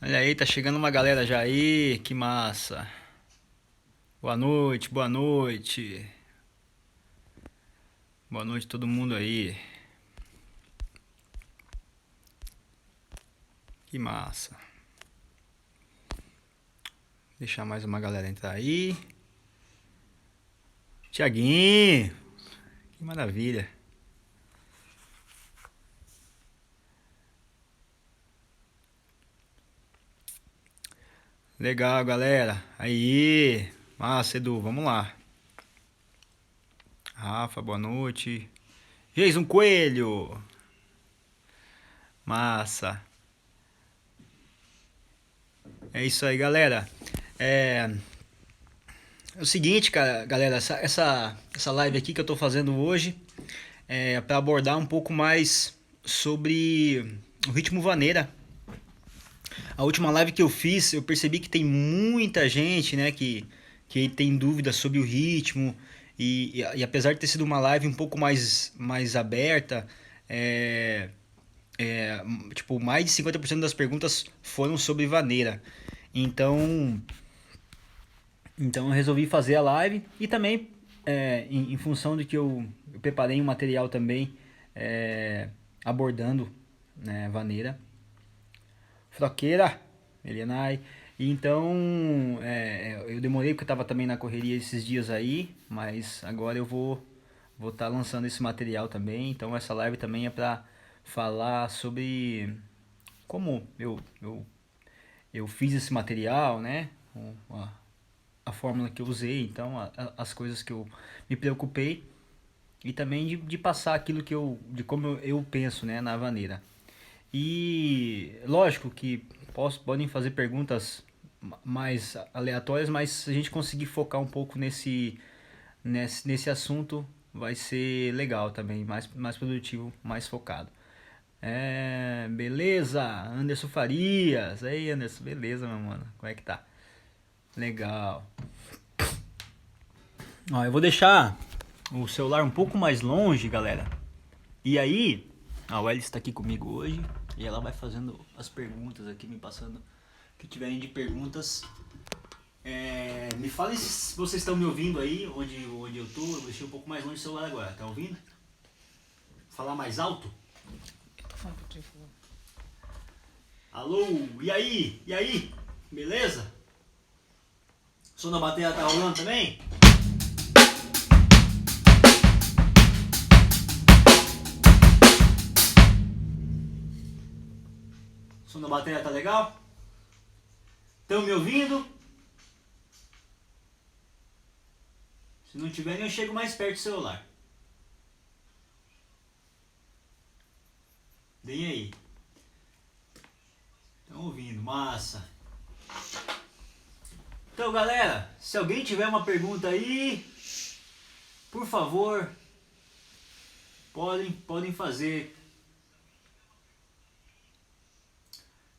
Olha aí, tá chegando uma galera já aí, que massa. Boa noite, boa noite. Boa noite todo mundo aí. Que massa. Deixar mais uma galera entrar aí. Tiaguinho, que maravilha. Legal, galera. Aí, massa, Edu, vamos lá. Rafa, boa noite. Jason Coelho, massa. É isso aí, galera. É, é o seguinte, cara, galera, essa live aqui que eu tô fazendo hoje é para abordar um pouco mais sobre o ritmo vaneira. A última live que eu fiz, eu percebi que tem muita gente, né, que tem dúvidas sobre o ritmo e apesar de ter sido uma live um pouco mais aberta, é, é, tipo, mais de 50% das perguntas foram sobre vaneira. Então, então eu resolvi fazer a live e também em função de que eu preparei um material também abordando, né, vaneira, froqueira, Elianai. Então eu demorei porque eu estava também na correria esses dias aí, mas agora eu vou estar lançando esse material também. Então essa live também é para falar sobre como eu fiz esse material, né? A fórmula que eu usei, então as coisas que eu me preocupei e também de passar aquilo que de como eu penso, né, na vaneira. E lógico que podem fazer perguntas mais aleatórias, mas se a gente conseguir focar um pouco nesse assunto, vai ser legal também, mais produtivo, mais focado. Beleza, Anderson Farias. Aí, Anderson, beleza, meu mano. Como é que tá? Legal. Ó, eu vou deixar o celular um pouco mais longe, galera. E aí, a Welly está aqui comigo hoje e ela vai fazendo as perguntas aqui, me passando o que tiverem de perguntas. Me falem se vocês estão me ouvindo aí, onde eu tô. Eu vou deixar um pouco mais longe do celular agora, tá ouvindo? Falar mais alto? Eu tô falando pra favor. Alô, e aí? E aí? Beleza? O som da bateria tá rolando também? O som da bateria tá legal? Estão me ouvindo? Se não tiverem, eu chego mais perto do celular. Deem aí. Estão ouvindo, massa. Então, galera, se alguém tiver uma pergunta aí, por favor, podem fazer.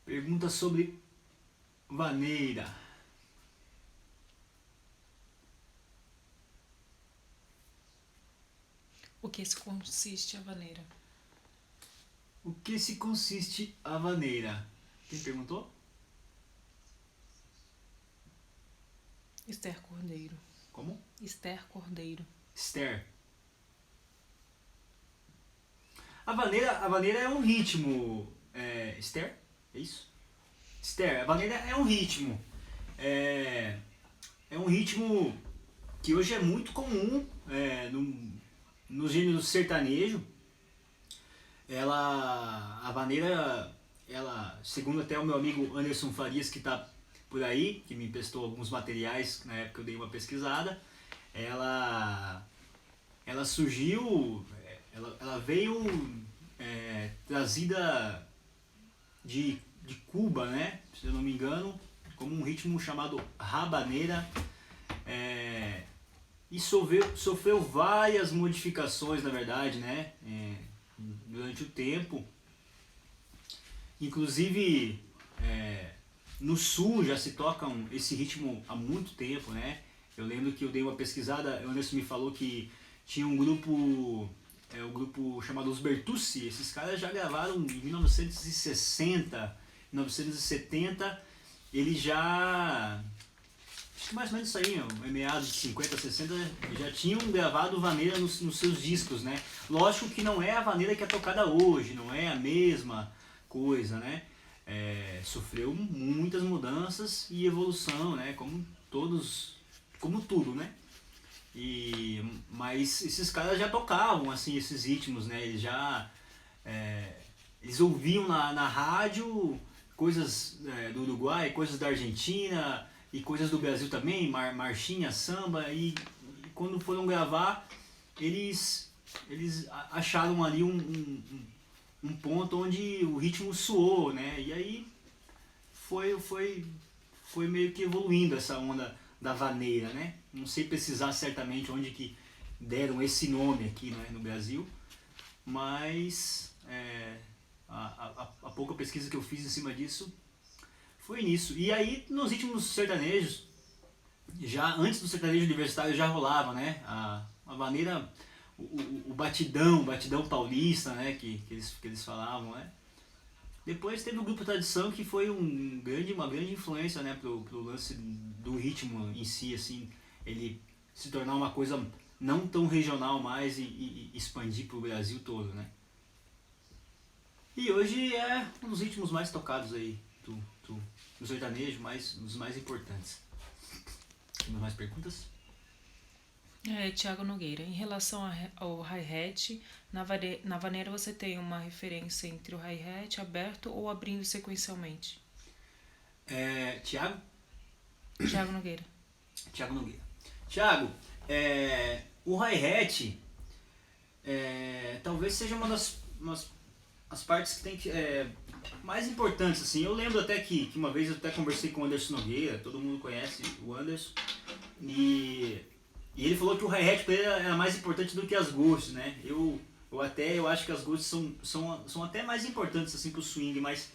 Pergunta sobre vaneira. O que se consiste a vaneira? O que se consiste a vaneira? Quem perguntou? Esther Cordeiro. Como? Esther Cordeiro. Esther. A vaneira é um ritmo. Esther? É isso? Esther, a vaneira é um ritmo. É, é um ritmo que hoje é muito comum no gênero sertanejo. A vaneira, ela, segundo até o meu amigo Anderson Farias, que está por aí, que me emprestou alguns materiais na época que eu dei uma pesquisada, ela, ela surgiu, ela veio trazida de Cuba, né? Se eu não me engano, como um ritmo chamado rabaneira. É, e sofreu várias modificações, na verdade, né? Durante o tempo. Inclusive, no sul já se toca esse ritmo há muito tempo, né? Eu lembro que eu dei uma pesquisada, o Anderson me falou que tinha um grupo, o grupo chamado Os Bertucci. Esses caras já gravaram em 1960 1970, ele já... Acho que mais ou menos isso aí, em meados de 50, 60, já tinham gravado vaneira nos seus discos, né? Lógico que não é a vaneira que é tocada hoje, não é a mesma coisa, né? Sofreu muitas mudanças e evolução, né? Como tudo, né? Mas esses caras já tocavam, assim, esses ritmos, né? Eles ouviam na rádio coisas do Uruguai, coisas da Argentina e coisas do Brasil também, marchinha, samba, e quando foram gravar, eles acharam ali um ponto onde o ritmo soou, né? E aí foi meio que evoluindo essa onda da vaneira, né? Não sei precisar certamente onde que deram esse nome aqui, né, no Brasil, mas a pouca pesquisa que eu fiz em cima disso foi nisso. E aí, nos ritmos sertanejos, já antes do sertanejo universitário já rolava, né? A vaneira, o batidão paulista, né? Que eles falavam, né? Depois teve o Grupo Tradição, que foi uma grande influência, né? Pro lance do ritmo em si, assim, ele se tornar uma coisa não tão regional mais e expandir pro Brasil todo, né? E hoje é um dos ritmos mais tocados aí do sertanejo, um dos mais importantes. Temos mais perguntas? Tiago Nogueira, em relação ao hi-hat, na vaneira você tem uma referência entre o hi-hat aberto ou abrindo sequencialmente? Tiago? Tiago Nogueira. Tiago, o hi-hat talvez seja uma das as partes que tem que mais importantes, assim. Eu lembro até que uma vez eu até conversei com o Anderson Nogueira, todo mundo conhece o Anderson, e ele falou que o hi-hat para ele era mais importante do que as ghosts, né? Eu acho que as ghosts são até mais importantes assim pro swing, mas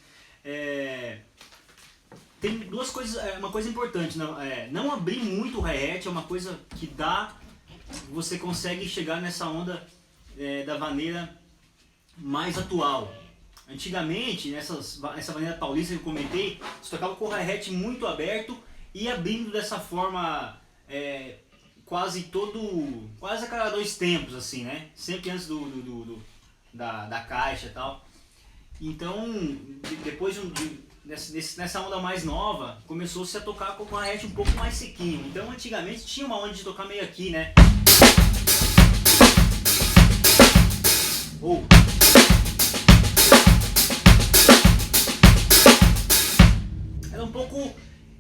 tem duas coisas, uma coisa importante, não abrir muito o hi-hat é uma coisa que você consegue chegar nessa onda da vaneira mais atual. Antigamente, nessa vaneira paulista que eu comentei, você tocava com o hi-hat muito aberto e abrindo dessa forma quase a cada 2 tempos, assim, né? Sempre antes da caixa e tal. Então, depois nessa onda mais nova, começou-se a tocar com o hi-hat um pouco mais sequinho. Então, antigamente tinha uma onda de tocar meio aqui, né?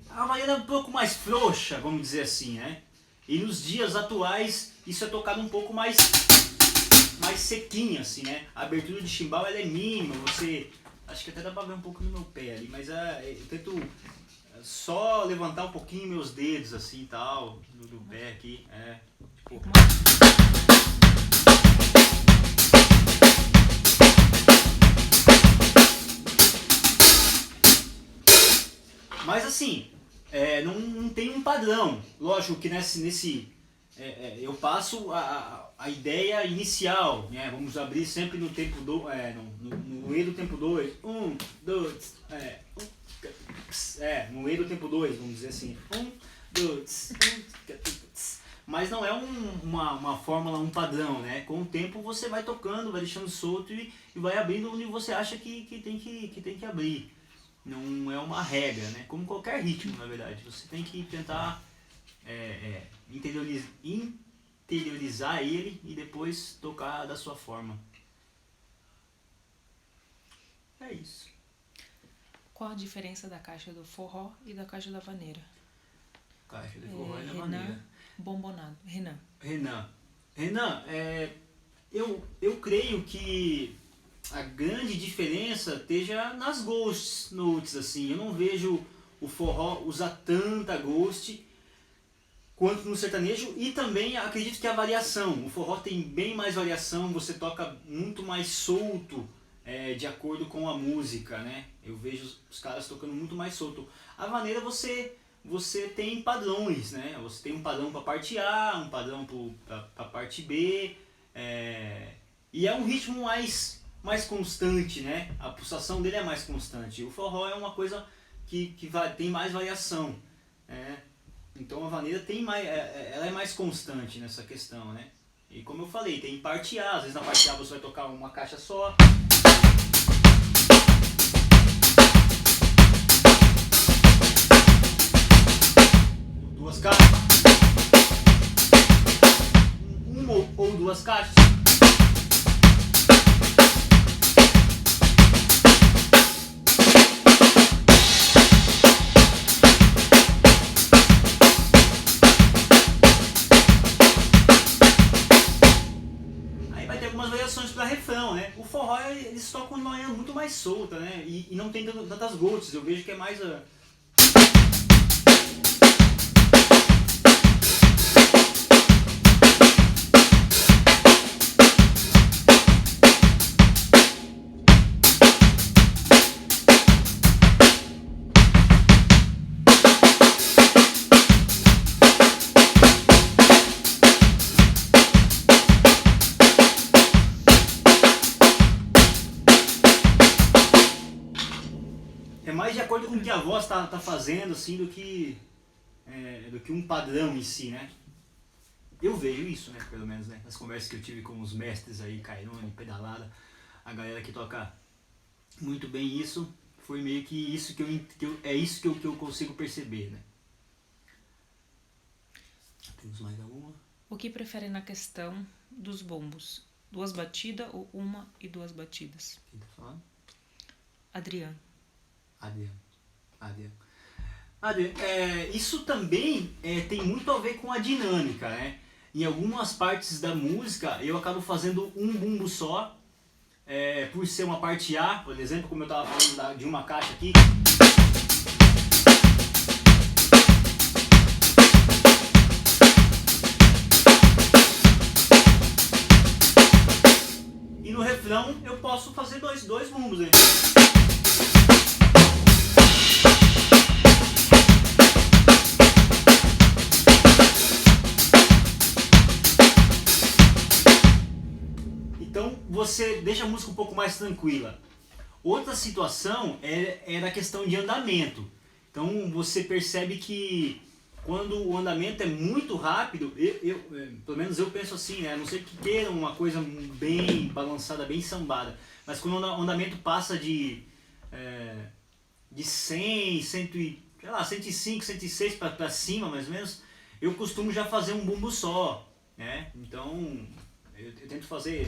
A vaneira um pouco mais frouxa, vamos dizer assim, né? E nos dias atuais isso é tocado um pouco mais sequinho, assim, né? A abertura de chimbal ela é mínima, acho que até dá pra ver um pouco no meu pé ali, mas eu tento só levantar um pouquinho meus dedos assim, tal, do pé aqui, tipo... Mas assim, não tem um padrão. Lógico que eu passo a ideia inicial, né? Vamos abrir sempre no tempo no E do tempo 2. 1, 2, no E do tempo 2, vamos dizer assim. 1, 2, 1, mas não é uma fórmula, um padrão, né? Com o tempo você vai tocando, vai deixando solto e vai abrindo onde você acha que tem que abrir. Não é uma regra, né? Como qualquer ritmo, na verdade. Você tem que tentar interiorizar ele e depois tocar da sua forma. É isso. Qual a diferença da caixa do forró e da caixa da vaneira? Caixa do forró e da vaneira. Bombonado. Renan, eu creio que a grande diferença esteja nas ghost notes, assim. Eu não vejo o forró usar tanta ghost quanto no sertanejo, e também acredito que a variação. O forró tem bem mais variação, você toca muito mais solto de acordo com a música, né? Eu vejo os caras tocando muito mais solto. A vaneira você tem padrões, né? Você tem um padrão para parte A, um padrão para parte B, e é um ritmo mais constante, né? A pulsação dele é mais constante. O forró é uma coisa que tem mais variação, né? Então a vaneira tem mais, ela é mais constante nessa questão, né? E como eu falei, tem parte A, às vezes na parte A você vai tocar uma caixa só. Duas caixas. Uma ou duas caixas. Para refrão, né? O forró eles tocam de maneira muito mais solta, né? E não tem tantas gotes, eu vejo que é mais mais de acordo com o que a voz tá fazendo, assim, do que um padrão em si, né? Eu vejo isso, né? Pelo menos, né? Nas conversas que eu tive com os mestres aí, Cairone, Pedalada, a galera que toca muito bem isso, foi meio que isso que eu consigo perceber, né? Temos mais alguma? O que prefere na questão dos bombos? 2 batidas ou 1 e 2 batidas? Quem tá falando? Adriano. Isso também tem muito a ver com a dinâmica, né? Em algumas partes da música eu acabo fazendo um bumbo só, por ser uma parte A, por exemplo, como eu estava falando de uma caixa aqui. E no refrão eu posso fazer dois bumbos, né? Você deixa a música um pouco mais tranquila. Outra situação é da questão de andamento. Então você percebe que quando o andamento é muito rápido, pelo menos eu penso assim, né? A não sei que queiram uma coisa bem balançada, bem sambada, mas quando o andamento passa de 100, 105, 106 para cima, mais ou menos, eu costumo já fazer um bumbo só, né? Então eu tento fazer...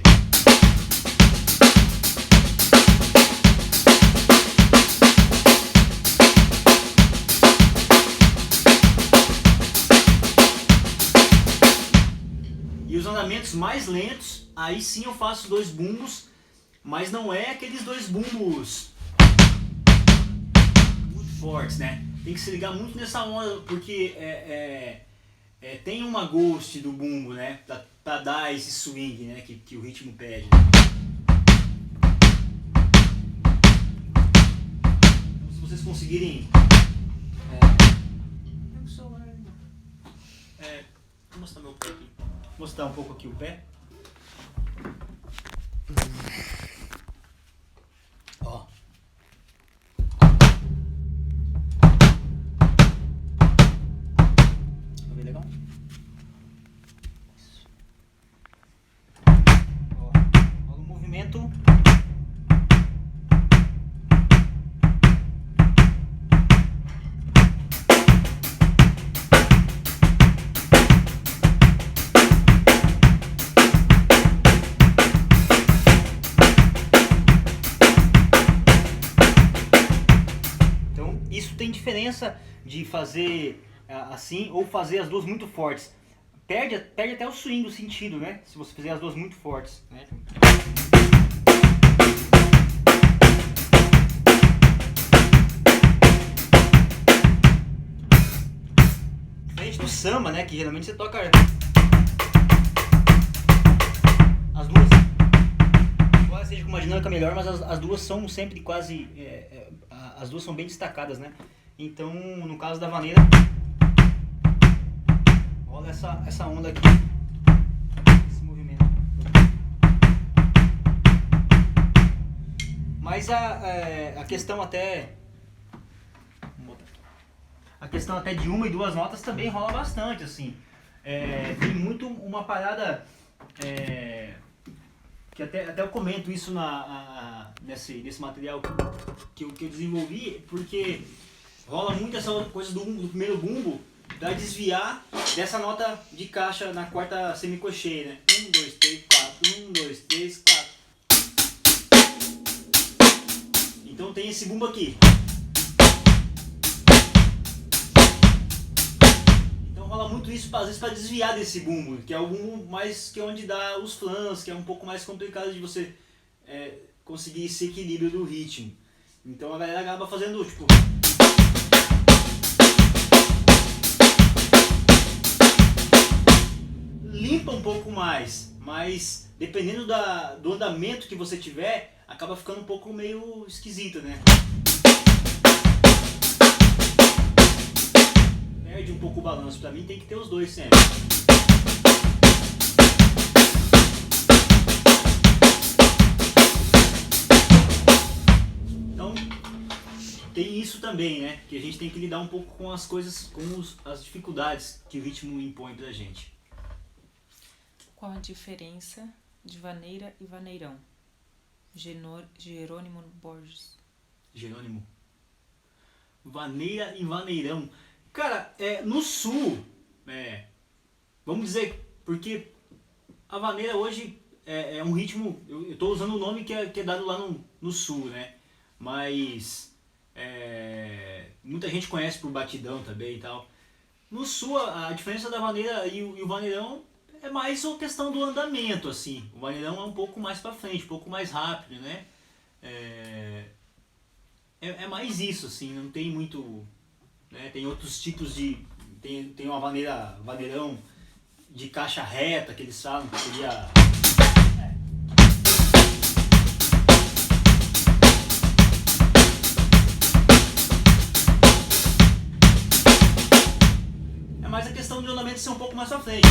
E os andamentos mais lentos, aí sim eu faço 2 bumbos, mas não é aqueles 2 bumbos muito fortes, né? Tem que se ligar muito nessa onda, porque tem uma ghost do bumbo, né? Pra dar esse swing, né? Que o ritmo pede. Então, se vocês conseguirem... Vou mostrar meu pé aqui. Vou mostrar um pouco aqui o pé. Ó. Tá bem legal? Ó, olha o movimento. Isso tem diferença de fazer assim ou fazer as duas muito fortes. Perde até o swing, o sentido, né? Se você fizer as duas muito fortes, né? Diferente do samba, né? Que geralmente você toca as duas. Embora seja com uma dinâmica melhor, mas as duas são sempre quase... as duas são bem destacadas, né? Então, no caso da vaneira, olha essa onda aqui, esse movimento. Mas a questão até... A questão até de uma e duas notas também rola bastante, assim. Tem muito uma parada... que até eu comento isso nesse material que eu desenvolvi, porque rola muito essa coisa do primeiro bumbo, pra desviar dessa nota de caixa na quarta semicocheia, né? 1, 2, 3, 4, 1, 2, 3, 4. Então tem esse bumbo aqui. Então rola muito isso, às vezes, para desviar desse bumbo, que é o bumbo mais que é onde dá os flans, que é um pouco mais complicado de você conseguir esse equilíbrio do ritmo. Então a galera acaba fazendo tipo... limpa um pouco mais, mas dependendo do andamento que você tiver, acaba ficando um pouco meio esquisito, né? Perde um pouco o balanço, pra mim tem que ter os dois sempre. Então, tem isso também, né? Que a gente tem que lidar um pouco com as coisas, com as dificuldades que o ritmo impõe pra gente. Qual a diferença de vaneira e vaneirão? Jerônimo Borges. Jerônimo. Vaneira e vaneirão. Cara, no sul, vamos dizer, porque a vaneira hoje é um ritmo, eu tô usando o nome que é dado lá no sul, né? Mas muita gente conhece por batidão também e tal. No sul, a diferença da vaneira e o vaneirão é mais a questão do andamento, assim. O vaneirão é um pouco mais pra frente, um pouco mais rápido, né? É mais isso, assim, não tem muito... Né? Tem outros tipos de... Tem uma vaneirão de caixa reta que eles falam, que seria... É mais a questão do andamento ser um pouco mais pra frente.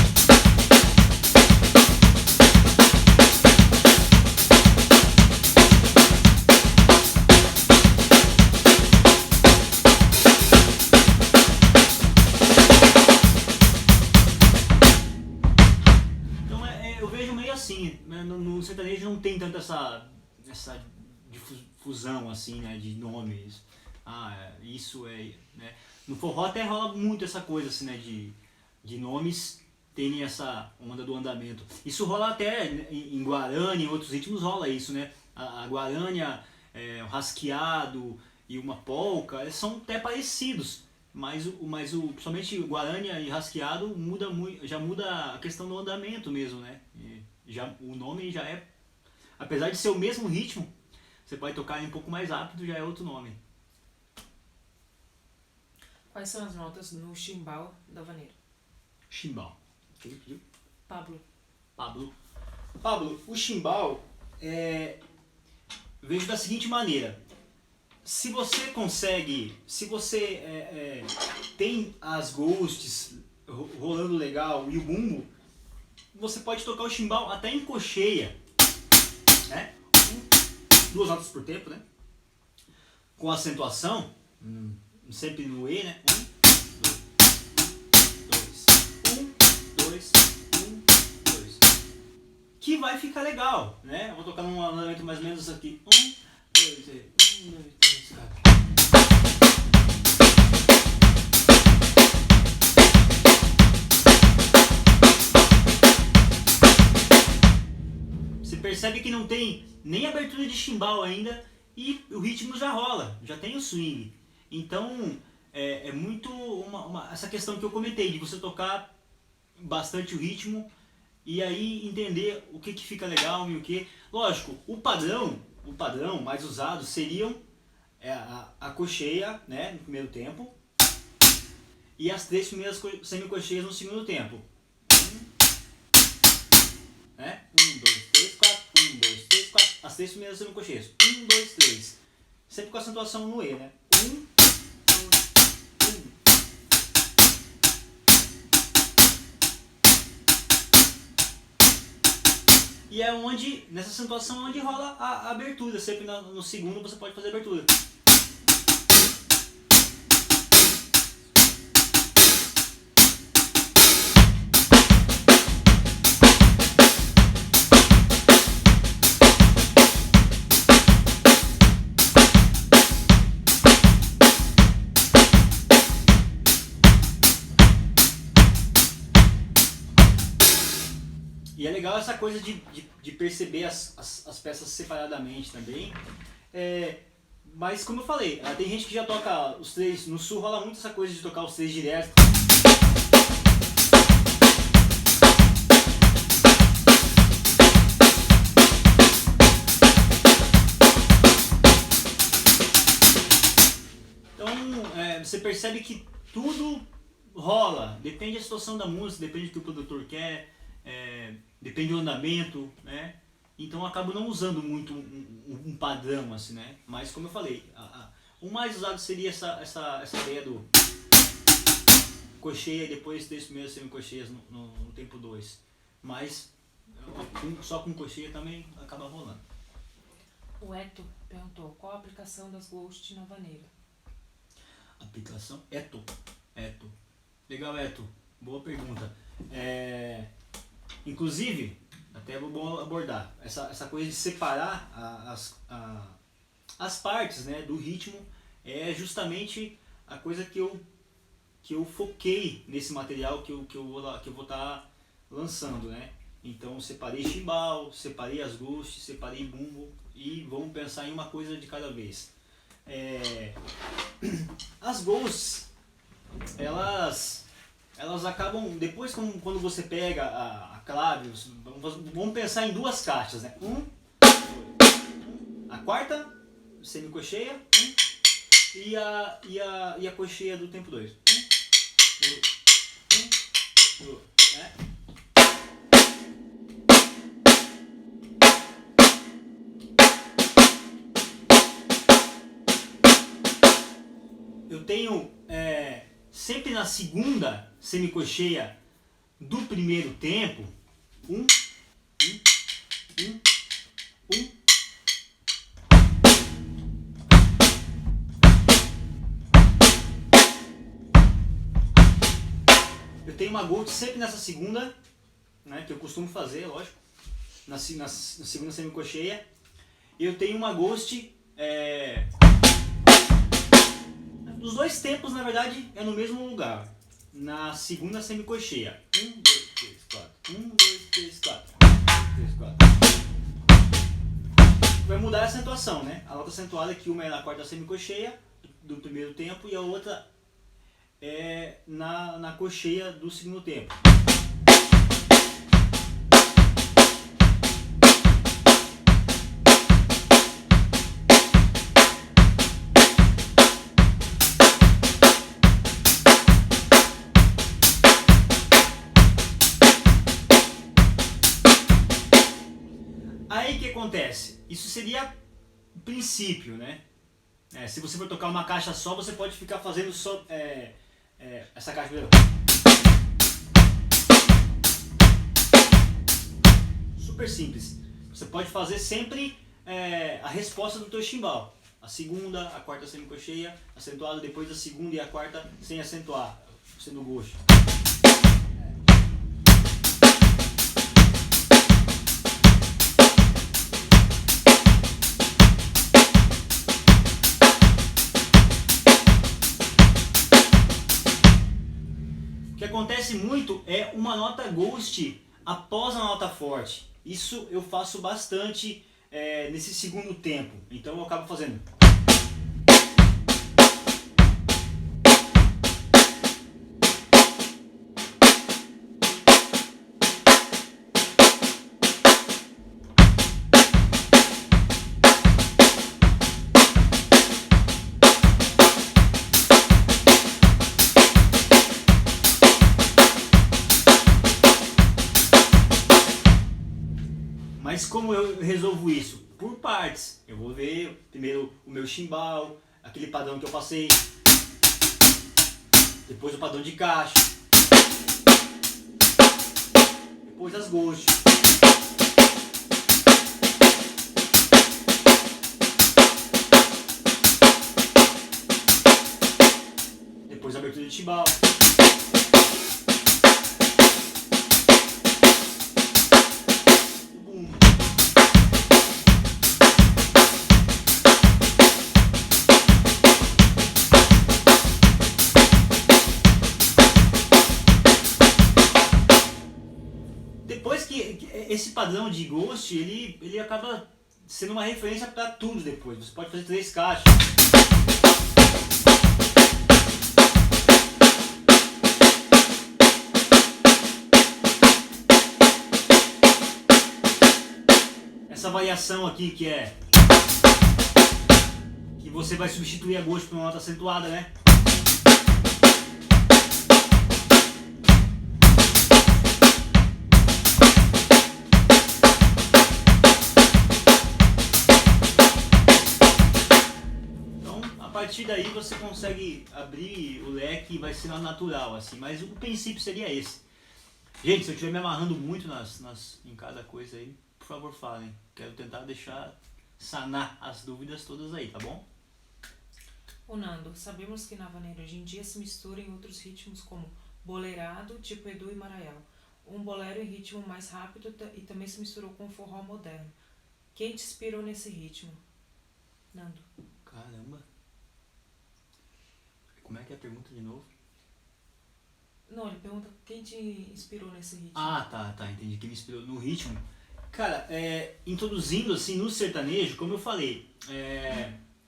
Assim, né? No sertanejo não tem tanto essa difusão assim, né, de nomes. Isso é, né? No forró até rola muito essa coisa assim, né, de nomes terem essa onda do andamento. Isso rola até em Guarani, em outros ritmos rola isso, né? A Guarânia, o rasqueado e uma polca, eles são até parecidos. Mas principalmente Guarânia e rasqueado já muda a questão do andamento mesmo, né? O nome já é, apesar de ser o mesmo ritmo, você pode tocar um pouco mais rápido, já é outro nome. Quais são as notas no chimbal da vaneira? Chimbal. Quem pediu? Pablo, o chimbal vejo da seguinte maneira. Se você tem as ghosts rolando legal e o bumbo, você pode tocar o chimbal até em cocheia, né? 2 notas por tempo, né? Com acentuação, sempre no E, né? 1, 2, 1, 2. Que vai ficar legal, né? Eu vou tocar num andamento mais ou menos aqui. 1, 2, 3, 1, 2, 3, 4. Percebe que não tem nem abertura de chimbal ainda e o ritmo já rola, já tem o swing. Então é muito essa questão que eu comentei, de você tocar bastante o ritmo e aí entender o que fica legal e o que... Lógico, o padrão mais usado seriam a cocheia, né, no primeiro tempo e as 3 primeiras semicocheias no segundo tempo. Né? 1, 2, 3, 4, 1, 2, 3, 4, as 3 primeiras semicocheias. 1, 2, 3. Sempre com a acentuação no E, né? 1, 2, 1. E é onde, nessa acentuação, onde rola a abertura. Sempre no segundo você pode fazer a abertura. E é legal essa coisa de perceber as peças separadamente também. Mas como eu falei, tem gente que já toca os três. No sul rola muito essa coisa de tocar os três direto. Então você percebe que tudo rola. Depende da situação da música, depende do que o produtor quer. Depende do andamento, né? Então eu acabo não usando muito um padrão assim, né? Mas como eu falei, o mais usado seria essa ideia do cocheia e depois 3 primeiras semicocheias no tempo 2. Mas só com cocheia também acaba rolando. O Eto perguntou qual a aplicação das Ghost na vaneira. Aplicação Eto. Legal, Eto. Boa pergunta. Inclusive, até é bom abordar essa coisa de separar as partes, né, do ritmo. É justamente a coisa que eu foquei nesse material que eu vou estar lançando, né? Então separei chimbal, separei as ghost, separei bumbo e vamos pensar em uma coisa de cada vez. As ghosts, elas acabam, depois quando você pega a clave, vamos pensar em duas caixas, né? A quarta semicocheia, e a cocheia do tempo 2. Né? Eu tenho sempre na segunda semicocheia do primeiro tempo, eu tenho uma Ghost sempre nessa segunda, né, que eu costumo fazer, lógico, na segunda semicocheia. Eu tenho uma Ghost, os dois tempos na verdade é no mesmo lugar, na segunda semicocheia. 1, 2, 3, 4. 1, 2, 3, 4. 3, 4. Vai mudar a acentuação, né? A nota acentuada, que uma é na quarta semicocheia do primeiro tempo e a outra é na cocheia do segundo tempo. Aí o que acontece? Isso seria o princípio, né? Se você for tocar uma caixa só, você pode ficar fazendo só essa caixa. Super simples. Você pode fazer sempre a resposta do teu chimbal. A segunda, a quarta semicocheia, acentuada, depois a segunda e a quarta sem acentuar, sendo ghost. O que acontece muito é uma nota ghost após a nota forte. Isso eu faço bastante nesse segundo tempo. Então eu acabo fazendo. Mas como eu resolvo isso? Por partes. Eu vou ver primeiro o meu chimbal, aquele padrão que eu passei, depois o padrão de caixa, depois as ghosts. Depois a abertura de timbal. Depois que esse padrão de Ghost, ele acaba sendo uma referência para tudo depois. Você pode fazer 3 caixas. Essa variação aqui que você vai substituir a Ghost por uma nota acentuada, né? A partir daí você consegue abrir o leque e vai ser natural, assim, mas o princípio seria esse. Gente, se eu estiver me amarrando muito em cada coisa aí, por favor falem. Quero tentar sanar as dúvidas todas aí, tá bom? O Nando, sabemos que na vaneira hoje em dia se mistura em outros ritmos como boleirado, tipo Edu e Maraial. Um bolero em ritmo mais rápido e também se misturou com o forró moderno. Quem te inspirou nesse ritmo? Nando. Caramba. Como é que é a pergunta de novo? Não, ele pergunta quem te inspirou nesse ritmo. Ah, tá, entendi. Quem me inspirou no ritmo. Cara, introduzindo assim no sertanejo, como eu falei,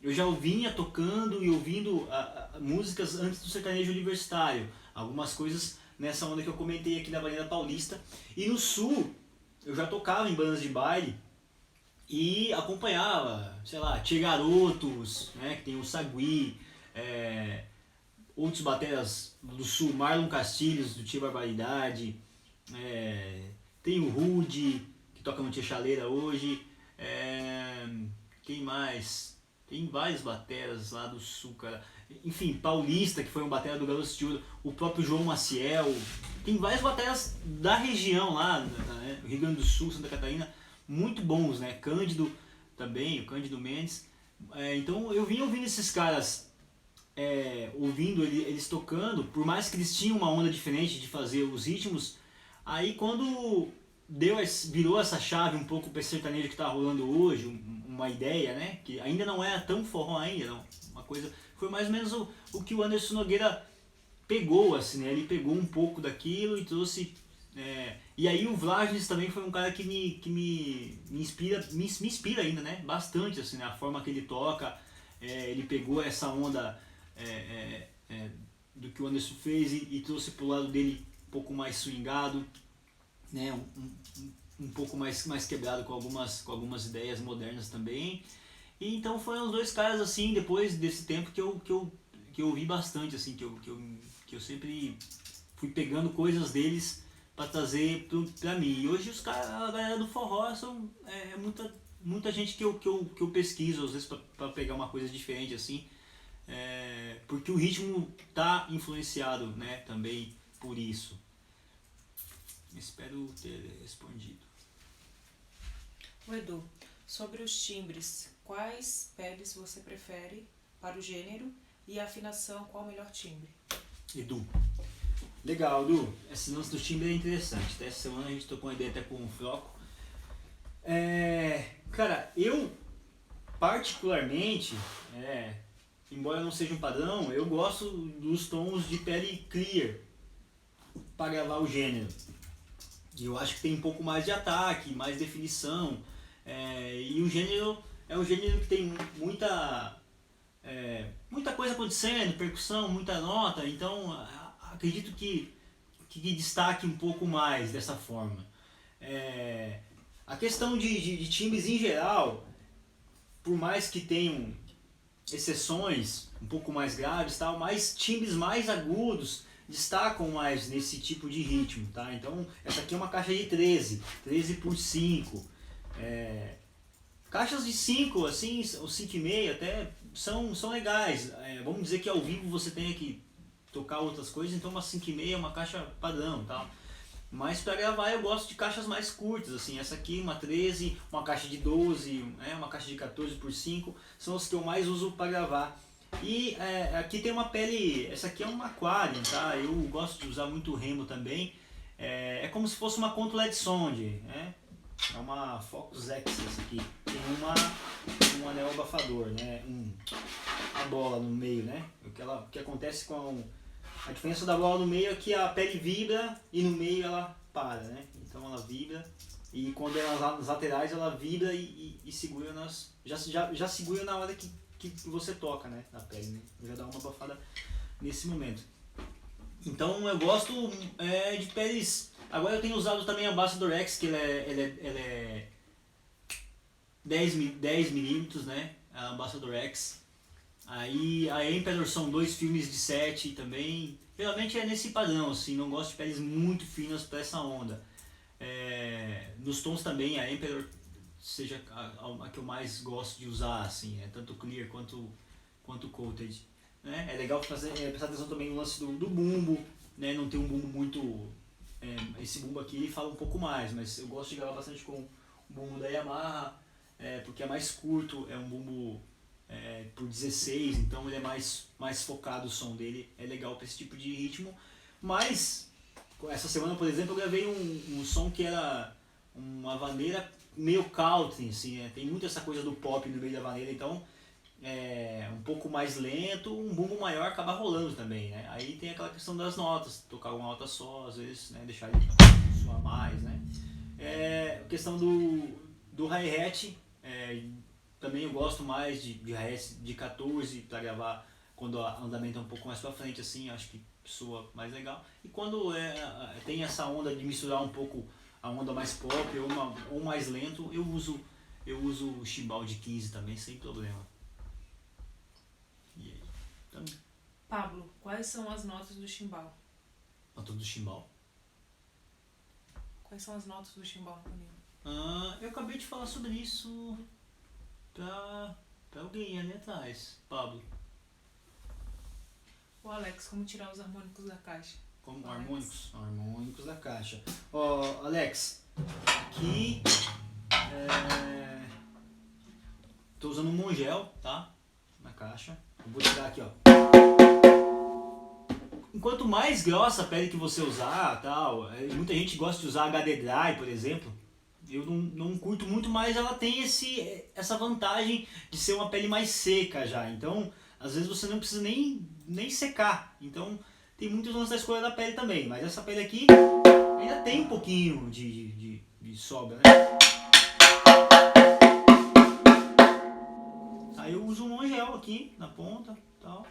eu já vinha tocando e ouvindo músicas antes do sertanejo universitário. Algumas coisas nessa onda que eu comentei aqui na Avenida Paulista. E no sul, eu já tocava em bandas de baile e acompanhava, sei lá, Tia Garotos, né, que tem o Sagui, outros bateras do sul, Marlon Castilhos, do Tia Barbaridade, tem o Rude, que toca no Tia Chaleira hoje, quem mais? Tem vários bateras lá do sul, cara. Enfim, Paulista, que foi um batera do Galo Stewart, o próprio João Maciel, tem vários bateras da região lá, né, Rio Grande do Sul, Santa Catarina, muito bons, né? Cândido também, o Cândido Mendes. Então eu vim ouvindo esses caras, ouvindo eles tocando, por mais que eles tinham uma onda diferente de fazer os ritmos, aí quando virou essa chave um pouco para esse sertanejo que tá rolando hoje, uma ideia, né? Que ainda não é tão forró ainda, não. Uma coisa, foi mais ou menos o que o Anderson Nogueira pegou, assim, né? Ele pegou um pouco daquilo e trouxe. E aí o Vlagnes também foi um cara que me inspira ainda, né? Bastante, assim, né? A forma que ele toca, ele pegou essa onda do que o Anderson fez e trouxe pro lado dele um pouco mais swingado, né? Um pouco mais quebrado com algumas ideias modernas também. E então foram os dois caras, assim, depois desse tempo que eu ouvi bastante, assim, que eu sempre fui pegando coisas deles para trazer pra mim. E hoje a galera do forró são muita gente que eu pesquiso, às vezes, para pegar uma coisa diferente, assim, porque o ritmo tá influenciado, né, também por isso. Espero ter respondido. O Edu, sobre os timbres, quais peles você prefere para o gênero e a afinação, qual o melhor timbre? Edu. Legal, Edu. Esse lance do timbre é interessante. Até essa semana a gente tocou uma ideia até com o Floco. Cara, eu particularmente, embora não seja um padrão, eu gosto dos tons de pele clear para gravar o gênero. E eu acho que tem um pouco mais de ataque, mais definição. E o gênero é um gênero que tem muita coisa acontecendo, percussão, muita nota, então acredito que destaque um pouco mais dessa forma. A questão de timbres em geral, por mais que tenham exceções um pouco mais graves, tal, mas timbres mais agudos destacam mais nesse tipo de ritmo, tá? Então essa aqui é uma caixa de 13 por 5. Caixas de 5, assim, ou 5,5 até são legais. Vamos dizer que ao vivo você tenha que tocar outras coisas, então uma 5,5 é uma caixa padrão, tá? Mas para gravar eu gosto de caixas mais curtas, assim, essa aqui uma 13, uma caixa de 12, uma caixa de 14 por 5, são as que eu mais uso para gravar. E aqui tem uma pele, essa aqui é uma Aquarium, tá? Eu gosto de usar muito Remo também. É como se fosse uma Contour Sound, né? É uma Focus X essa aqui. Tem um anel abafador, né? A bola no meio, né? O que acontece com a diferença da bola no meio é que a pele vibra e no meio ela para, né? Então ela vibra e quando é nas laterais ela vibra e segura já segura na hora que você toca, né? Na pele, né? Já dá uma abafada nesse momento. Então eu gosto de peles. Agora eu tenho usado também a Ambassador X, que ela é 10 milímetros, né? A Ambassador X. Aí a Emperor são 2 filmes de 7 também. Geralmente é nesse padrão, assim, não gosto de peles muito finas para essa onda. Nos tons também, a Emperor seja a que eu mais gosto de usar, assim, tanto clear quanto coated. Né? É legal prestar atenção também no lance do bumbo, né? Não ter um bumbo muito... esse bumbo aqui ele fala um pouco mais, mas eu gosto de gravar bastante com o bumbo da Yamaha, porque é mais curto, é um bumbo por 16, então ele é mais focado, o som dele é legal para esse tipo de ritmo. Mas essa semana, por exemplo, eu gravei um som que era uma vaneira meio country, assim, tem muito essa coisa do pop no meio da vaneira, então um pouco mais lento, um bumbo maior acaba rolando também, né? Aí tem aquela questão das notas, tocar uma nota só, às vezes, né? Deixar ele soar mais, né? A questão do hi-hat, também eu gosto mais de hi-hat de 14 para gravar quando o andamento é um pouco mais para frente, assim, acho que soa mais legal. E quando tem essa onda de misturar um pouco a onda mais pop ou mais lento, eu uso o chimbal de 15 também, sem problema. E aí? Então, Pablo, quais são as notas do chimbal? notas do chimbal? Quais são as notas do chimbal, Antonino? Eu acabei de falar sobre isso pra alguém ali atrás, Pablo. O Alex, como tirar os harmônicos da caixa? Como harmônicos da caixa. Alex, aqui tô usando um Mongel, tá? Na caixa. Eu vou tirar aqui, ó. Enquanto mais grossa a pele que você usar, tal, muita gente gosta de usar HD Dry, por exemplo. Eu não curto muito, mas ela tem essa vantagem de ser uma pele mais seca já. Então, às vezes você não precisa nem secar. Então, tem muitos lances da escolha da pele também. Mas essa pele aqui ainda tem um pouquinho de sobra, né? Aí eu uso um Mongel aqui na ponta, tal.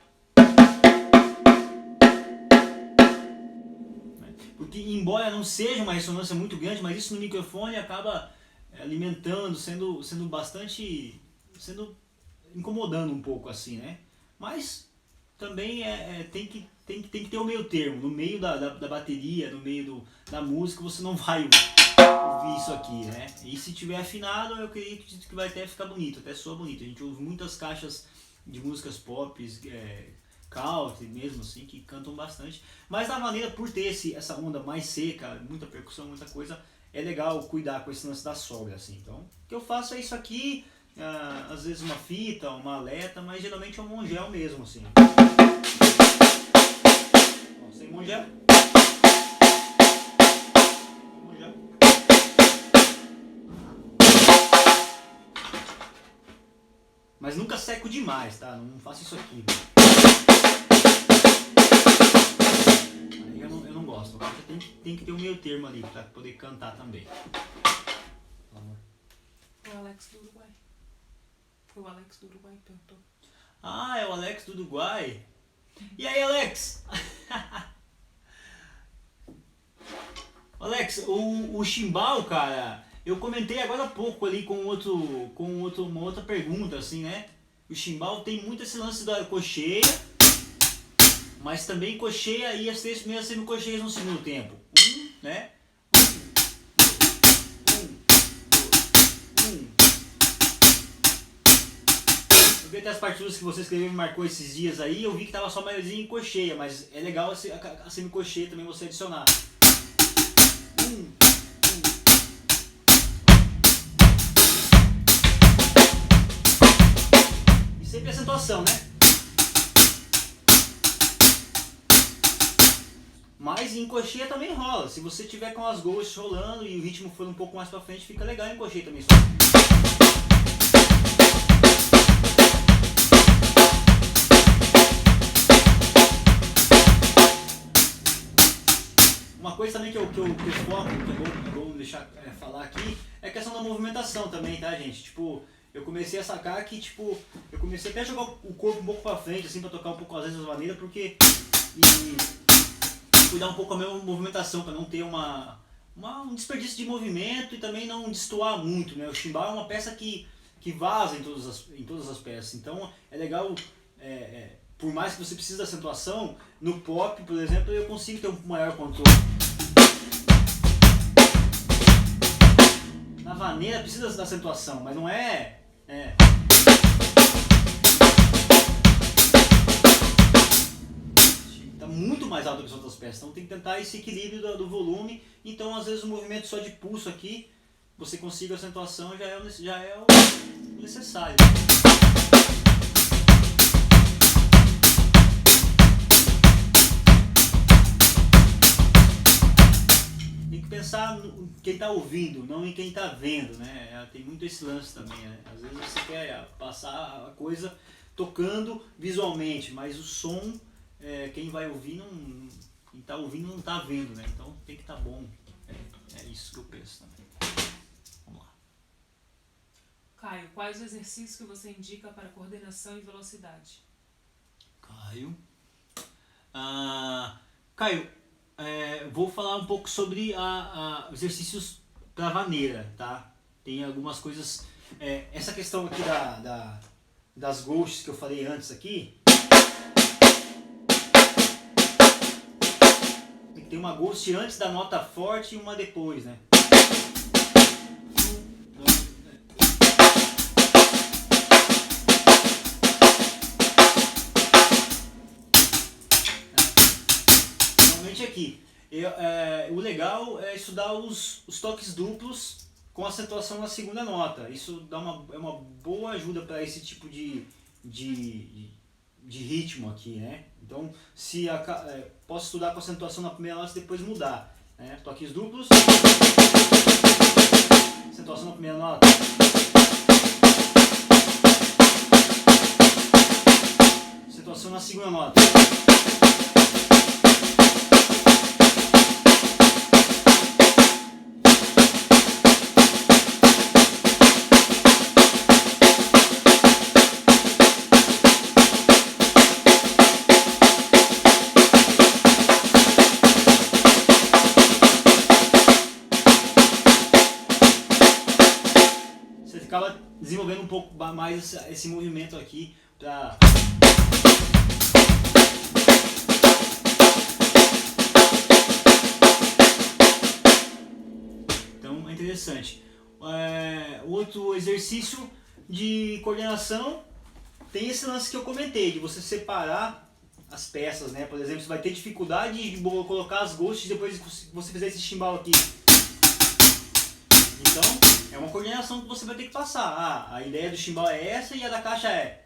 Porque embora não seja uma ressonância muito grande, mas isso no microfone acaba alimentando, sendo bastante, incomodando um pouco assim, né? Mas também tem que ter o meio termo, no meio da bateria, no meio da música, você não vai ouvir isso aqui, né? E se tiver afinado, eu acredito que vai até ficar bonito, até soa bonito. A gente ouve muitas caixas de músicas pop, country mesmo assim, que cantam bastante. Mas na maneira, por ter essa onda mais seca, muita percussão, muita coisa, é legal cuidar com esse lance da sobra, assim. Então, o que eu faço é isso aqui, às vezes uma fita, uma aleta, mas geralmente é um Mongel mesmo, assim. Ó, sem Mongel. Mas nunca seco demais, tá? Não faço isso aqui. Aí eu não gosto. Tem que ter um meio termo ali pra poder cantar também. O Alex do Uruguai. Foi o Alex do Uruguai que perguntou. Ah, é o Alex do Uruguai? E aí, Alex? Alex, o chimbal, cara, eu comentei agora há pouco ali com uma outra pergunta, assim, né? O chimbal tem muito esse lance da cocheia, mas também cocheia e as 3 primeiras semicocheias no segundo tempo. Né? Eu vi até as partituras que você escreveu e me marcou esses dias aí, eu vi que tava só maiorzinho em cocheia, mas é legal a semicocheia também você adicionar. E sempre acentuação, né? Mas em cocheia também rola. Se você tiver com as ghosts rolando e o ritmo for um pouco mais pra frente, fica legal em cocheia também. Uma coisa também que eu foco, que é bom deixar falar aqui, é a questão da movimentação também, tá, gente? Tipo, eu comecei a sacar que, tipo, eu comecei até a jogar o corpo um pouco pra frente, assim, pra tocar um pouco às vezes as maneiras, porque... E cuidar um pouco da minha movimentação, pra não ter um desperdício de movimento e também não destoar muito, né? O chimbal é uma peça que vaza em todas as peças, então é legal... por mais que você precise da acentuação, no pop, por exemplo, eu consigo ter um maior controle. Na vaneira precisa da acentuação, mas não tá muito mais alto que as outras peças, então tem que tentar esse equilíbrio do volume. Então às vezes o movimento só de pulso aqui, você consiga a acentuação, já é o necessário. Pensar em quem está ouvindo, não em quem está vendo, né? Tem muito esse lance também, né? Às vezes você quer passar a coisa tocando visualmente, mas o som, quem vai ouvir, quem está ouvindo não está vendo, né? Então tem que estar bom. É isso que eu penso também. Vamos lá. Caio, quais os exercícios que você indica para coordenação e velocidade? Caio, vou falar um pouco sobre exercícios para vaneira, tá? Tem algumas coisas... essa questão aqui das ghosts que eu falei antes aqui... Tem que ter uma ghost antes da nota forte e uma depois, né? Aqui. O legal é estudar os toques duplos com acentuação na segunda nota. Isso é uma boa ajuda para esse tipo de ritmo aqui, né? Então, posso estudar com acentuação na primeira nota e depois mudar, né? Toques duplos, acentuação na primeira nota, acentuação na segunda nota. Acaba desenvolvendo um pouco mais esse movimento aqui pra... Então é interessante. Outro exercício de coordenação tem esse lance que eu comentei, de você separar as peças, né? Por exemplo, você vai ter dificuldade de colocar as ghosts depois que você fizer esse chimbal aqui. Então, é uma coordenação que você vai ter que passar. A ideia do chimbal é essa e a da caixa é.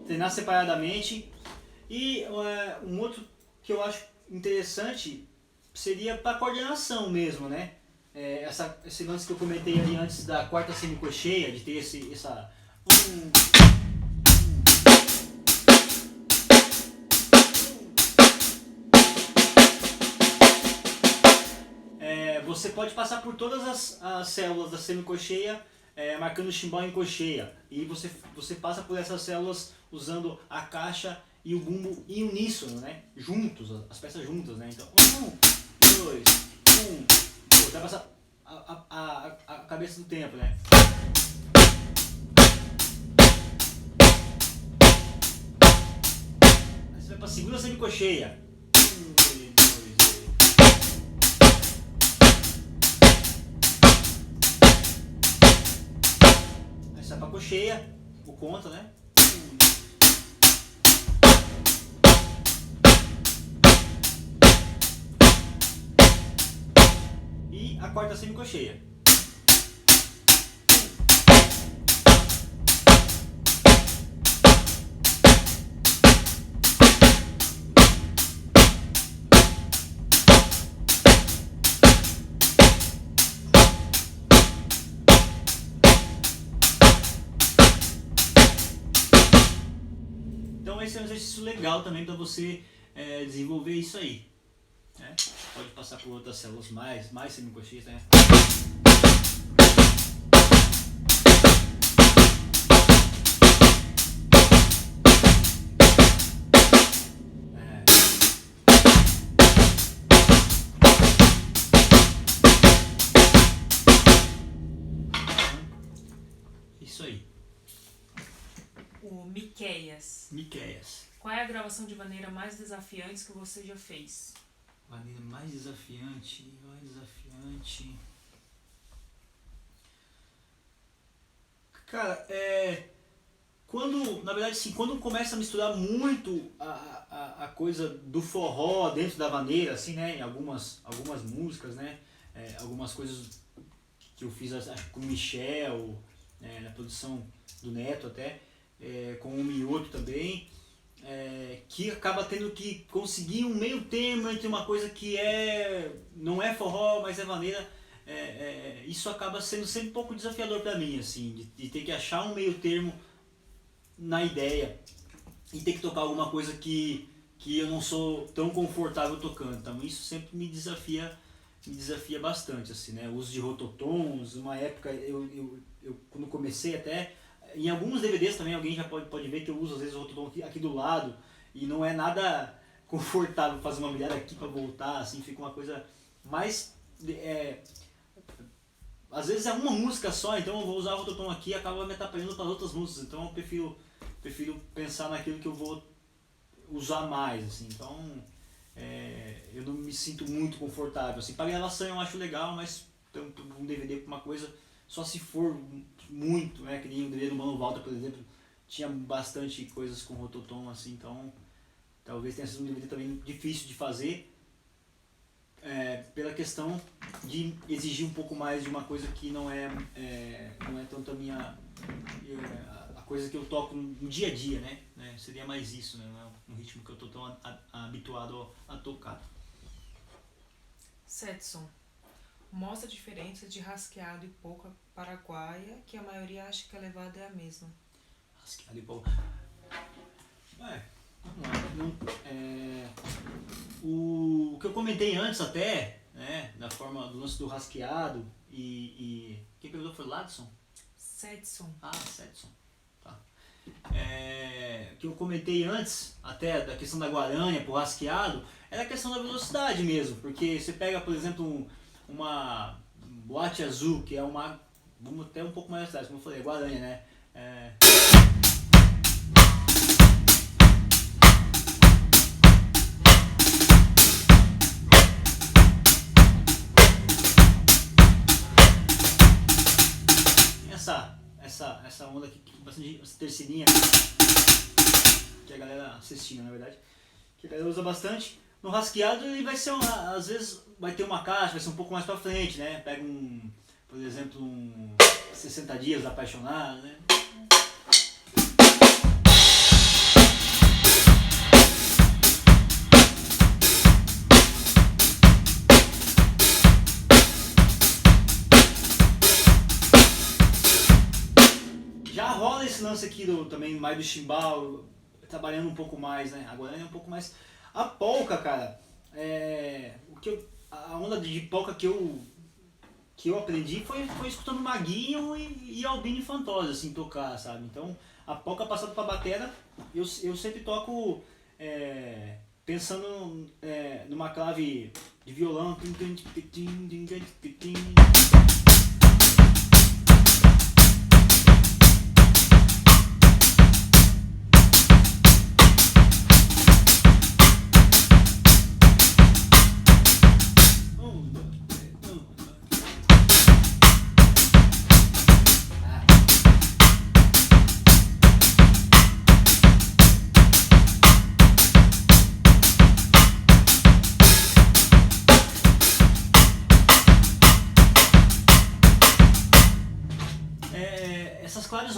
Treinar separadamente. E um outro que eu acho interessante seria para coordenação mesmo, né? Esse lance que eu comentei ali antes da quarta semicocheia, de ter essa... Você pode passar por todas as células da semicocheia, marcando o chimbal em cocheia. E você passa por essas células usando a caixa e o bumbo em uníssono, né? Juntos, as peças juntas, né? Então, 1, 2, 1... Vai passar a cabeça do tempo, né? Aí você vai para a segunda semicocheia. 1, 2, 3. Aí você vai para a cocheia, o conta, né? 1, quarta semicocheia. Então esse é um exercício legal também para você desenvolver isso aí, né? Pode passar por outras células mais semicocheias, né? Isso aí. O Miqueias. Miqueias. Qual é a gravação de vaneira mais desafiante que você já fez? Maneira mais desafiante. Cara, na verdade, assim, quando começa a misturar muito a coisa do forró dentro da vaneira, assim, né, em algumas músicas, né, algumas coisas que eu fiz acho, com o Michel, na produção do Neto até, com o Mioto também, que acaba tendo que conseguir um meio termo entre uma coisa que não é forró, mas é vaneira. Isso acaba sendo sempre um pouco desafiador para mim, assim, de ter que achar um meio termo na ideia e ter que tocar alguma coisa que eu não sou tão confortável tocando. Então isso sempre me desafia bastante, assim, né? O uso de rototons, uma época eu quando comecei até, em alguns DVDs também alguém já pode ver que eu uso às vezes o rototom aqui do lado e não é nada confortável fazer uma virada aqui para voltar, assim, fica uma coisa mais... às vezes é uma música só, então eu vou usar o rototom aqui e acaba me atrapalhando para outras músicas, então eu prefiro pensar naquilo que eu vou usar mais, assim, então eu não me sinto muito confortável, assim, para gravação eu acho legal, mas um DVD para uma coisa, só se for muito, né, que nem o DVD do Mano Walter, por exemplo, tinha bastante coisas com rototom, assim, então talvez tenha sido um DVD também difícil de fazer, pela questão de exigir um pouco mais de uma coisa que não é tanto a coisa que eu toco no dia a dia, né? Seria mais isso, né? Não é um ritmo que eu estou tão habituado a tocar. Setson. Mostra a diferença de rasqueado e polca paraguaia, que a maioria acha que a levada é a mesma. Rasqueado e polca. O que eu comentei antes até, né, da forma do lance do rasqueado e quem perguntou foi o Ladson? Setson. Setson. Tá. Que eu comentei antes até da questão da guaranha pro rasqueado, era a questão da velocidade mesmo, porque você pega, por exemplo, uma boate azul, que é vamos até um pouco mais atrás, como eu falei, guaranha, né? Essa onda aqui, bastante terceirinha, que a galera assistindo, na verdade, que a galera usa bastante. No rasqueado ele vai ser, às vezes vai ter uma caixa, vai ser um pouco mais pra frente, né? Pega por exemplo, 60 Dias Apaixonado, né? Já rola esse lance aqui também mais do chimbal, trabalhando um pouco mais, né? Agora é um pouco mais... A polca, cara, a onda de polca que eu aprendi foi escutando Maguinho e Albino Fantosi, assim, tocar, sabe? Então, a polca passada pra batera, eu sempre toco pensando numa clave de violão.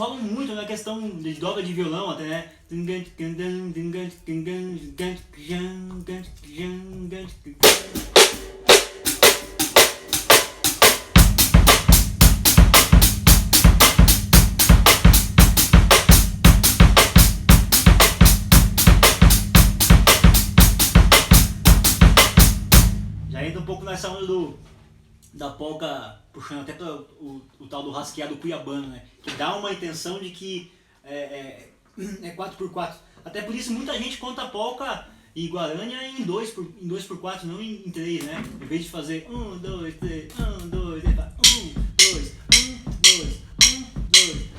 rolam muito na questão de dobra de violão até, né? Já entra um pouco nessa onda da polca, puxando até para o tal do rasqueado cuiabano, né? Que dá uma intenção de que é 4x4. Até por isso muita gente conta a polca e guarânia em 2x4, não em 3, né? Em vez de fazer 1, 2, 3, 1, 2, 3, 1, 2, 1, 2, 1, 2.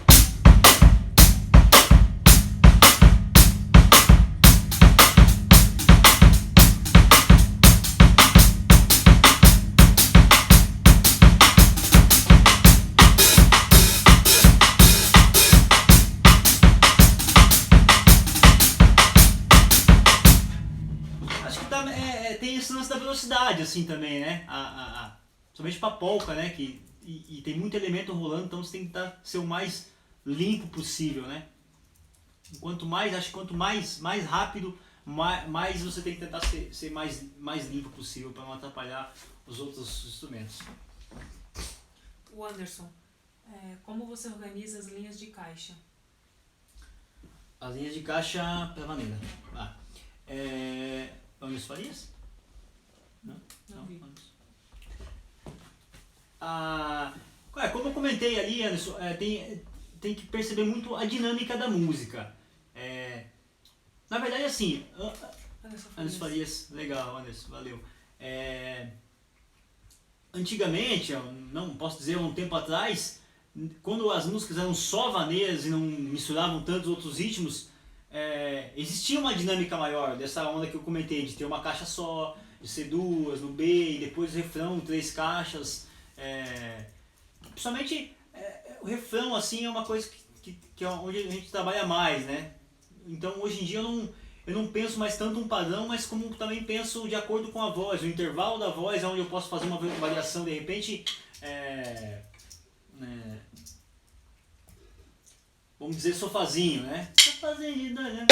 Tem esse lance da velocidade, assim, também, né? Somente pra polca, né? E tem muito elemento rolando, então você tem que ser o mais limpo possível, né? Quanto mais rápido, mais você tem que tentar ser mais limpo possível para não atrapalhar os outros instrumentos. O Anderson, como você organiza as linhas de caixa? As linhas de caixa pela maneira. Anderson Farias? Não vi. Como eu comentei ali, Anderson, tem que perceber muito a dinâmica da música. Na verdade, assim, Anderson Farias, legal, Anderson, valeu. Antigamente, não posso dizer um tempo atrás, quando as músicas eram só vaneiras e não misturavam tantos outros ritmos, existia uma dinâmica maior dessa onda que eu comentei, de ter uma caixa só, de ser duas no B e depois o refrão, 3 caixas. Principalmente o refrão assim, é uma coisa que é onde a gente trabalha mais, né? Então hoje em dia eu não penso mais tanto um padrão, mas como também penso de acordo com a voz. O intervalo da voz é onde eu posso fazer uma variação, de repente, vamos dizer sofazinho, né? Sofazinho de dois, né?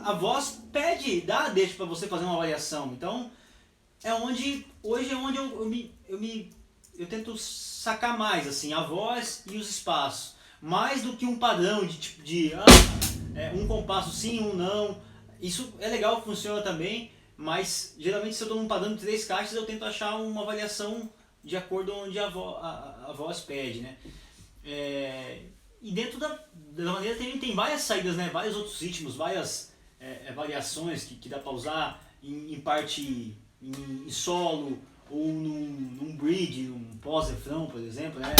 A voz deixa para você fazer uma variação. Então, hoje é onde eu tento sacar mais, assim, a voz e os espaços. Mais do que um padrão de um compasso sim, um não. Isso é legal, funciona também, mas geralmente se eu estou num padrão de 3 caixas, eu tento achar uma variação de acordo onde a voz pede, né? E dentro da maneira tem várias saídas, né? Vários outros ritmos, várias variações que dá para usar em parte em solo ou num bridge, num pós-refrão, por exemplo, né?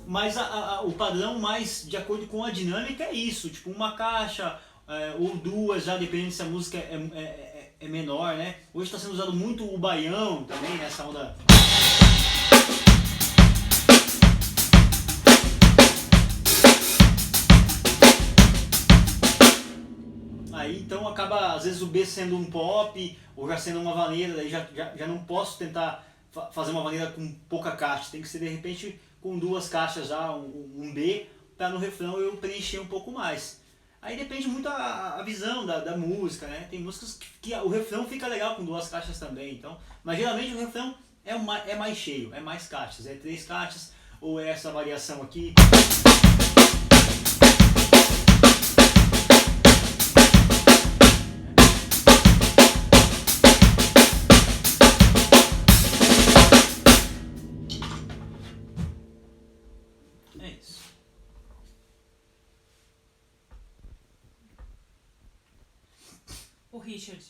Mas o padrão mais de acordo com a dinâmica é isso, tipo uma caixa ou duas, já dependendo se a música é menor, né? Hoje está sendo usado muito o baião também, nessa onda. Aí então acaba às vezes o B sendo um pop ou já sendo uma vaneira, daí já não posso tentar fazer uma vaneira com pouca caixa, tem que ser de repente com 2 caixas já, um B, para no refrão eu preencher um pouco mais. Aí depende muito a visão da música, né? Tem músicas que o refrão fica legal com 2 caixas também, então, mas geralmente o refrão é mais cheio, é mais caixas, 3 caixas, ou é essa variação aqui. É isso. O Richard,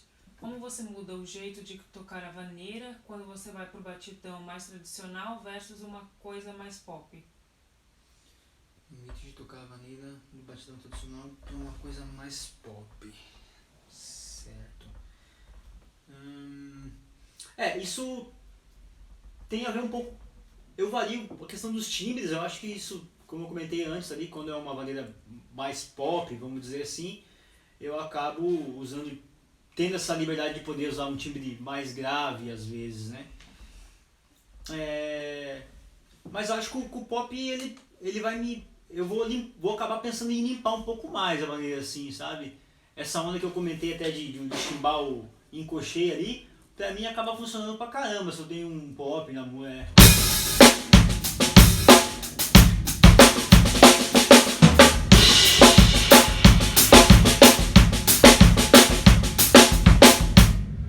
Como você muda o jeito de tocar a vaneira quando você vai pro batidão mais tradicional versus uma coisa mais pop? O jeito de tocar a vaneira no batidão tradicional é uma coisa mais pop. Certo. Isso tem a ver um pouco. Eu vario a questão dos timbres, eu acho que isso, como eu comentei antes ali, quando é uma maneira mais pop, vamos dizer assim, eu acabo tendo essa liberdade de poder usar um timbre mais grave às vezes, né? Mas eu acho que o pop ele vai me. Vou acabar pensando em limpar um pouco mais a maneira assim, sabe? Essa onda que eu comentei até de chimbal em cocheia ali, pra mim acaba funcionando pra caramba se eu tenho um pop na mulher.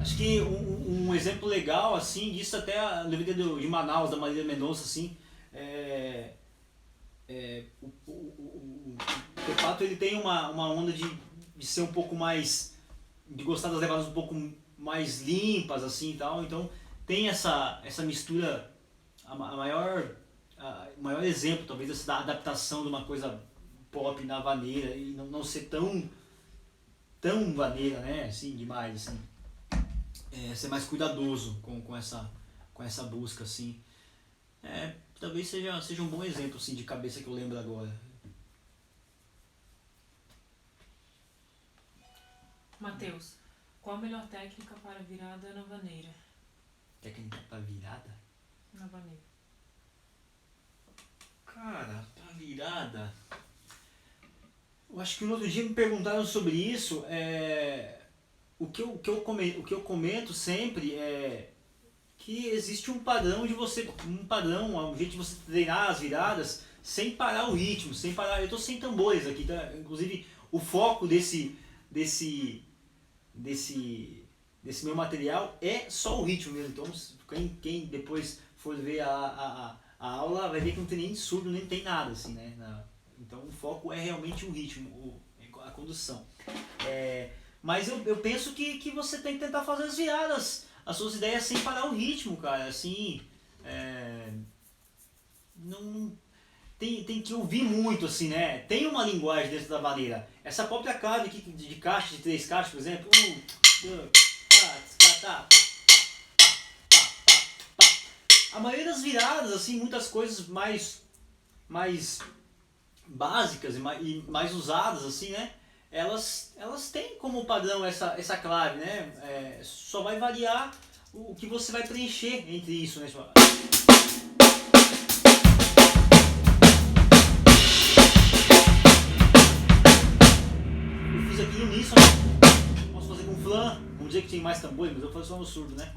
Acho que um exemplo legal assim disso até a DVD de Manaus, da Marília Mendonça, assim, o Tepato ele tem uma onda de ser um pouco mais, de gostar das levadas um pouco mais limpas assim e tal, então tem essa mistura, o maior exemplo talvez da adaptação de uma coisa pop na vaneira e não ser tão vaneira, né, assim, demais, assim, ser mais cuidadoso com essa busca, assim, talvez seja um bom exemplo, assim, de cabeça que eu lembro agora. Matheus, qual a melhor técnica para virada na vaneira? Técnica pra virada? Na vaneira. Cara, pra virada... Eu acho que no outro dia me perguntaram sobre isso. O que eu comento sempre é que existe um padrão um jeito de você treinar as viradas sem parar o ritmo, sem parar. Eu tô sem tambores aqui, tá? Inclusive o foco desse meu material é só o ritmo mesmo. Então quem depois for ver a aula vai ver que não tem nem surdo, nem tem nada assim, né? Então o foco é realmente o ritmo, a condução. Mas eu penso que você tem que tentar fazer as viradas, as suas ideias sem parar o ritmo, cara. Assim, não tem que ouvir muito, assim, né? Tem uma linguagem dentro da vaneira. Essa própria clave aqui de caixa, de 3 caixas, por exemplo. 1, 2, 3, 4, a maioria das viradas, assim, muitas coisas mais básicas e mais usadas, assim, né? Elas têm como padrão essa clave, né? Só vai variar o que você vai preencher entre isso, né? Eu fiz aqui no uníssono, posso fazer com flan, vamos dizer que tem mais tambores, mas eu vou fazer só no surdo, né?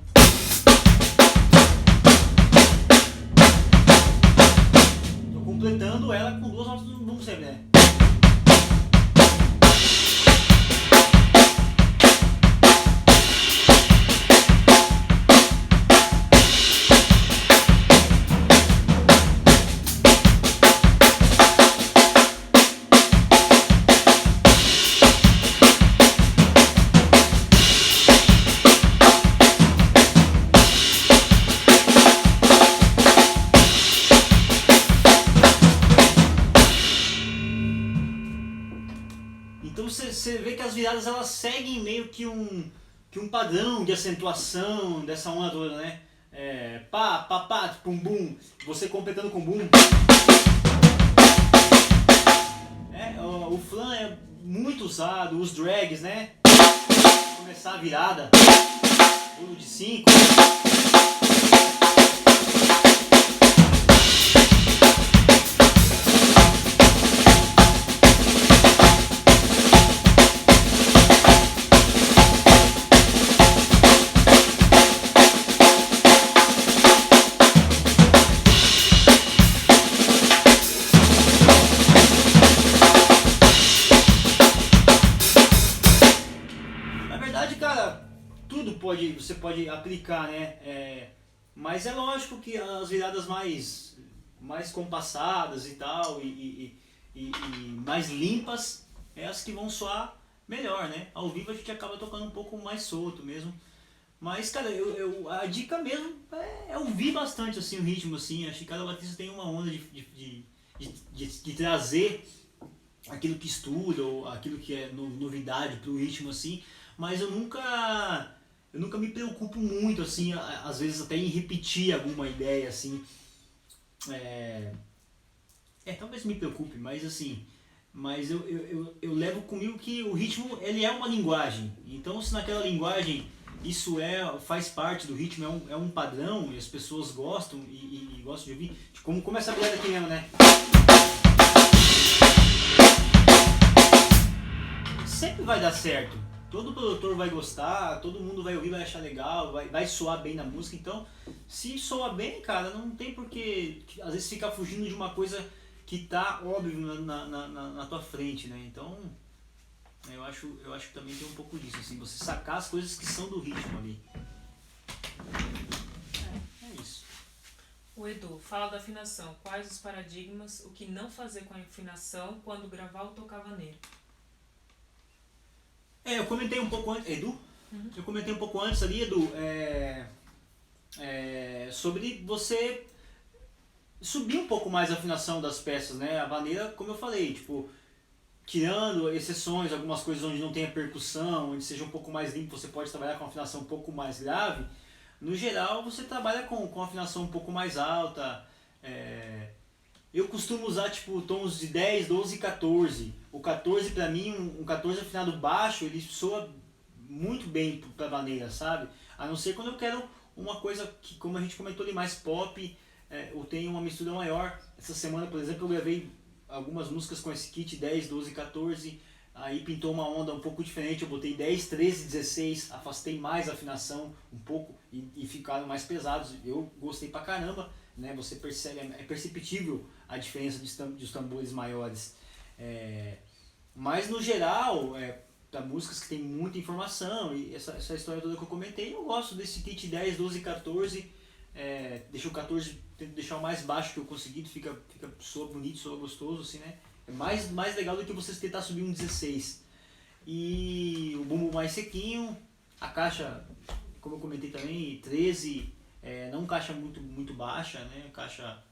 Tô completando ela com 2 notas do bumbum sempre, né? Então você vê que as viradas elas seguem meio que um padrão de acentuação dessa onda toda, né? Pá, pá, pá, pum, bum, você completando com bum. O flan é muito usado, os drags, né? Começar a virada, pulo de 5. Cara, tudo você pode aplicar, né? Mas é lógico que as viradas mais compassadas e tal, e mais limpas, é as que vão soar melhor, né? Ao vivo a gente acaba tocando um pouco mais solto mesmo. Mas, cara, a dica mesmo é ouvir bastante assim, o ritmo, assim. Acho que cada batista tem uma onda de trazer aquilo que estuda ou aquilo que é novidade pro ritmo, assim. Mas eu nunca me preocupo muito, assim, às vezes até em repetir alguma ideia, assim. É, talvez me preocupe, mas assim, mas eu levo comigo que o ritmo ele é uma linguagem. Então se naquela linguagem isso faz parte do ritmo, é um padrão e as pessoas gostam e gostam de ouvir. Como essa pegada aqui mesmo, né? Sempre vai dar certo. Todo produtor vai gostar, todo mundo vai ouvir, vai achar legal, vai soar bem na música. Então, se soa bem, cara, não tem por que às vezes ficar fugindo de uma coisa que tá óbvio na tua frente, né? Então, eu acho que também tem um pouco disso, assim, você sacar as coisas que são do ritmo ali. É isso. O Edu, fala da afinação. Quais os paradigmas, o que não fazer com a afinação quando gravar ou tocar vaneira? Eu comentei um pouco antes, Edu? Eu comentei um pouco antes ali, Edu, sobre você subir um pouco mais a afinação das peças, né? A vaneira, como eu falei, tipo, tirando exceções, algumas coisas onde não tenha percussão, onde seja um pouco mais limpo, você pode trabalhar com afinação um pouco mais grave. No geral, você trabalha com afinação um pouco mais alta. Eu costumo usar tipo tons de 10, 12 e 14. O 14 pra mim, um 14 afinado baixo, ele soa muito bem pra vaneira, sabe? A não ser quando eu quero uma coisa que, como a gente comentou ali, mais pop, eu tenho uma mistura maior. Essa semana, por exemplo, eu gravei algumas músicas com esse kit 10, 12 e 14. Aí pintou uma onda um pouco diferente, eu botei 10, 13, 16, afastei mais a afinação um pouco e ficaram mais pesados. Eu gostei pra caramba, né? Você percebe, é perceptível a diferença dos tambores maiores. Mas no geral, para músicas que tem muita informação e essa história toda que eu comentei, eu gosto desse kit 10, 12 e 14. Deixa o 14, tento deixar o mais baixo que eu conseguir, soa bonito, soa gostoso, assim, né? É mais legal do que você tentar subir um 16. E o bumbo mais sequinho, a caixa, como eu comentei também, 13, não caixa muito baixa, né? Caixa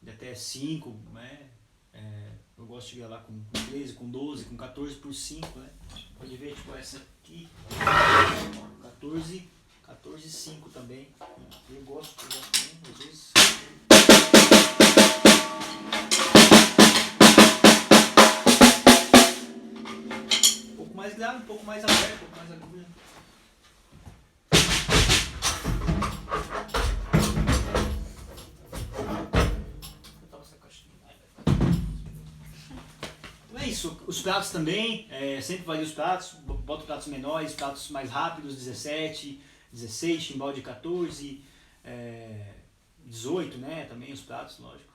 de até 5, né? Eu gosto de gravar com 13, com 12, com 14 por 5, né? Pode ver, tipo essa aqui, 14, 14 5 também. Eu gosto também, às vezes. Um pouco mais grave, um pouco mais aberto, um pouco mais agudo. É isso, os pratos também, sempre varia os pratos, boto pratos menores, pratos mais rápidos, 17, 16, chimbal de 14, 18, né, também os pratos, lógico.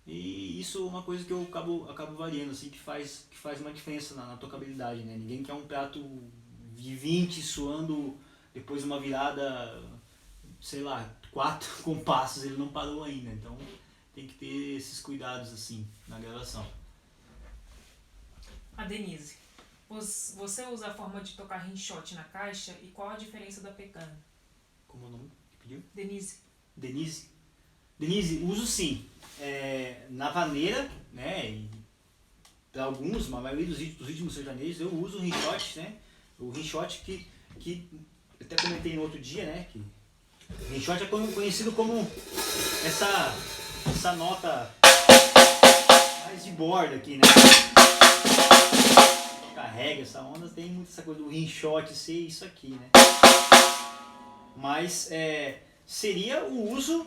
E isso é uma coisa que eu acabo variando, assim, que faz uma diferença na tocabilidade, né? Ninguém quer um prato de 20 suando depois de uma virada, sei lá, 4 compassos, ele não parou ainda, então tem que ter esses cuidados, assim, na gravação. A Denise, você usa a forma de tocar rinshot na caixa e qual a diferença da pecana? Como é o nome que pediu? Denise. Denise, uso sim. Na vaneira, né, e para alguns, a maioria dos ritmos sertanejos, eu uso o rinshot, né? O rinshot que até comentei no outro dia, né? Que o rinshot é conhecido como essa nota mais de borda aqui, né? Carrega essa onda, tem muito essa coisa do rinshot ser isso aqui, né? Mas seria o uso